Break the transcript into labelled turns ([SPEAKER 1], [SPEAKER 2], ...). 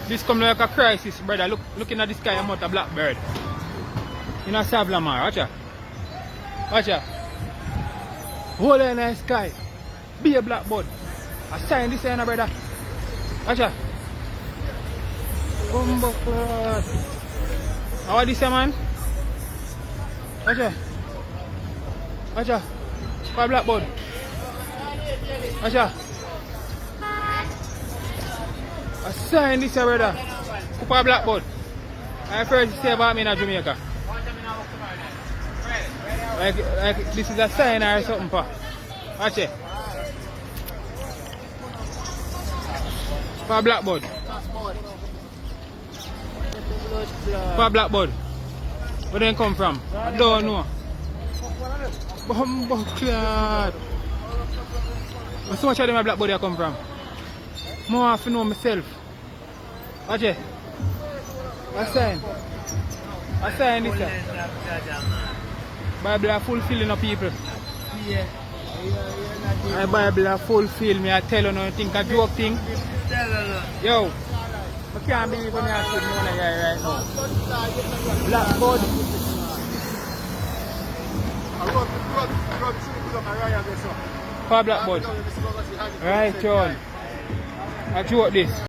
[SPEAKER 1] This come like a crisis, brother. Looking at the sky, I'm out a blackbird. You know, Savlamar, watch out. Watch out. Whole in the sky. Be a blackbird. I sign this here, brother. Watch out. Bumbleclad. How are this, man? Watch out. Watch out. For blackbird. Watch out. I sign this, brother. For blackbird. I first say about me in Jamaica. Like this is a sign or something, pa. Watch it. For blackbird. For blackbird. Where they come from? I don't know. Bumbleclad. But so much of them a blackbird they come from. More have to know myself. Watch it. I sign. I sign this. Bible are fulfilling of people.
[SPEAKER 2] Yeah.
[SPEAKER 1] My Bible are fulfill me. I tell you no think a joke thing. Yo. I can't believe when I see one guy right now. Blackbird. For blackbird. Right, John. I joke this.